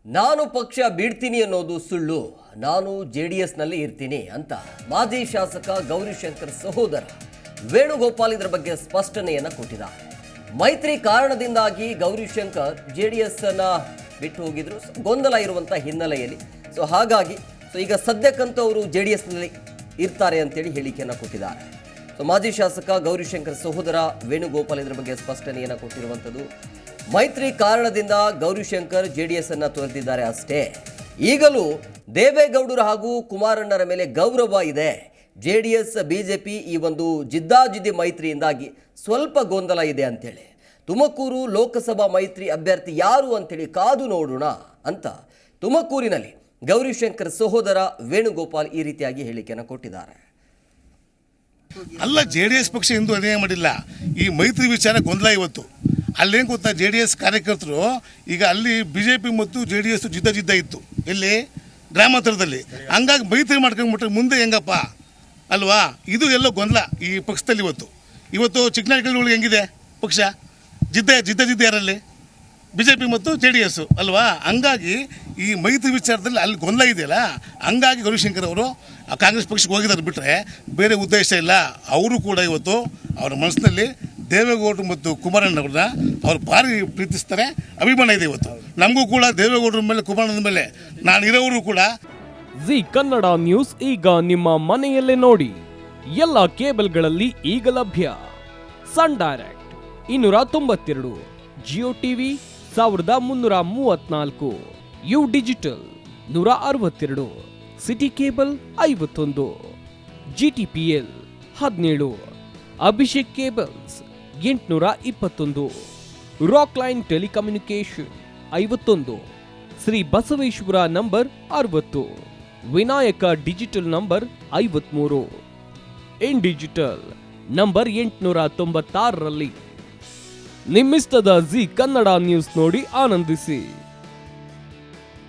ನಾನು ಪಕ್ಷ ಬಿಡ್ತೀನಿ ಅನ್ನೋದು ಸುಳ್ಳು, ನಾನು ಜೆಡಿಎಸ್ನಲ್ಲಿ ಇರ್ತೀನಿ ಅಂತ ಮಾಜಿ ಶಾಸಕ ಗೌರಿಶಂಕರ್ ಸಹೋದರ ವೇಣುಗೋಪಾಲ್ ಇದರ ಬಗ್ಗೆ ಸ್ಪಷ್ಟನೆಯನ್ನು ಕೊಟ್ಟಿದ್ದಾರೆ. ಮೈತ್ರಿ ಕಾರಣದಿಂದಾಗಿ ಗೌರಿಶಂಕರ್ ಜೆಡಿಎಸ್ ಅನ್ನ ಬಿಟ್ಟು ಹೋಗಿದ್ರು, ಗೊಂದಲ ಇರುವಂಥ ಹಿನ್ನೆಲೆಯಲ್ಲಿ ಹಾಗಾಗಿ ಈಗ ಸದ್ಯಕ್ಕಂತೂ ಅವರು ಜೆಡಿಎಸ್ನಲ್ಲಿ ಇರ್ತಾರೆ ಅಂತೇಳಿ ಹೇಳಿಕೆಯನ್ನು ಕೊಟ್ಟಿದ್ದಾರೆ. ಮಾಜಿ ಶಾಸಕ ಗೌರಿಶಂಕರ್ ಸಹೋದರ ವೇಣುಗೋಪಾಲ್ ಇದರ ಬಗ್ಗೆ ಸ್ಪಷ್ಟನೆಯನ್ನು ಕೊಟ್ಟಿರುವಂಥದ್ದು. ಮೈತ್ರಿ ಕಾರಣದಿಂದ ಗೌರಿಶಂಕರ್ ಜೆಡಿಎಸ್ ಅನ್ನು ತೊರೆದಿದ್ದಾರೆ ಅಷ್ಟೇ. ಈಗಲೂ ದೇವೇಗೌಡರು ಹಾಗೂ ಕುಮಾರಣ್ಣರ ಮೇಲೆ ಗೌರವ ಇದೆ. ಜೆಡಿಎಸ್ ಬಿಜೆಪಿ ಈ ಒಂದು ಜಿದ್ದಾಜಿದ್ದಿ ಮೈತ್ರಿಯಿಂದಾಗಿ ಸ್ವಲ್ಪ ಗೊಂದಲ ಇದೆ ಅಂತೇಳಿ, ತುಮಕೂರು ಲೋಕಸಭಾ ಮೈತ್ರಿ ಅಭ್ಯರ್ಥಿ ಯಾರು ಅಂತೇಳಿ ಕಾದು ನೋಡೋಣ ಅಂತ ತುಮಕೂರಿನಲ್ಲಿ ಗೌರಿಶಂಕರ್ ಸಹೋದರ ವೇಣುಗೋಪಾಲ್ ಈ ರೀತಿಯಾಗಿ ಹೇಳಿಕೆಯನ್ನು ಕೊಟ್ಟಿದ್ದಾರೆ. ಅಲ್ಲ, ಜೆಡಿಎಸ್ ಪಕ್ಷ ಎಂದೂ ಅನ್ಯಾಯ ಮಾಡಿಲ್ಲ. ಈ ಮೈತ್ರಿ ವಿಚಾರ ಗೊಂದಲ ಇವತ್ತು. ಅಲ್ಲೇನು ಗೊತ್ತಾ, ಜೆಡಿಎಸ್ ಕಾರ್ಯಕರ್ತರು ಈಗ ಅಲ್ಲಿ ಬಿಜೆಪಿ ಮತ್ತು ಜೆಡಿಎಸ್ ಜಿದ್ದ ಇತ್ತು, ಎಲ್ಲಿ ಗ್ರಾಮಾಂತರದಲ್ಲಿ. ಹಂಗಾಗಿ ಮೈತ್ರಿ ಮಾಡ್ಕೊಂಡ್ಬಿಟ್ರೆ ಮುಂದೆ ಹೆಂಗಪ್ಪ ಅಲ್ವಾ? ಇದು ಎಲ್ಲೋ ಗೊಂದಲ ಈ ಪಕ್ಷದಲ್ಲಿ ಇವತ್ತು ಚಿಕ್ಕನಹಳ್ಳಿ ಹೆಂಗಿದೆ ಪಕ್ಷ, ಜಿದ್ದ ಯಾರಲ್ಲಿ ಬಿಜೆಪಿ ಮತ್ತು ಜೆಡಿಎಸ್ ಅಲ್ವಾ? ಹಂಗಾಗಿ ಈ ಮೈತ್ರಿ ವಿಚಾರದಲ್ಲಿ ಅಲ್ಲಿ ಗೊಂದಲ ಇದೆಯಲ್ಲ, ಹಂಗಾಗಿ ಗೌರಿಶಂಕರ್ ಅವರು ಕಾಂಗ್ರೆಸ್ ಪಕ್ಷಕ್ಕೆ ಹೋಗಿದ್ದಾರೆ ಬಿಟ್ಟರೆ ಬೇರೆ ಉದ್ದೇಶ ಇಲ್ಲ. ಅವರು ಕೂಡ ಇವತ್ತು ಅವರ ಮನಸ್ಸಿನಲ್ಲಿ ದೇವೇಗೌಡರು ಮತ್ತು ಕುಮಾರಣ್ಣವ್ರನ್ನ ಅವ್ರು ಭಾರಿ ಪ್ರೀತಿಸ್ತಾರೆ, ಅಭಿಮಾನ ಇದೆ. ಇವತ್ತು ನಮಗೂ ಕೂಡ ದೇವೇಗೌಡರ ಮೇಲೆ, ಕುಮಾರಣ್ಣನ ಮೇಲೆ ನಾನು ಇರೋರು ಕೂಡ. ಜಿ ಕನ್ನಡ ನ್ಯೂಸ್ ಈಗ ನಿಮ್ಮ ಮನೆಯಲ್ಲೇ ನೋಡಿ. ಎಲ್ಲ ಕೇಬಲ್ಗಳಲ್ಲಿ ಈಗ ಲಭ್ಯ. Sun Direct 292, Jio TV 1334, U Digital 162, City Cable 51, GTPL 17, Abhishek cables 821, Rock Line telecommunication 51, Shri Basaveshwara number 60, Vinayaka digital number 53, In Digital number 896ರಲ್ಲಿ ನಿಮ್ಮಿಸ್ತದ ಜಿ ಕನ್ನಡ ನ್ಯೂಸ್ ನೋಡಿ ಆನಂದಿಸಿ.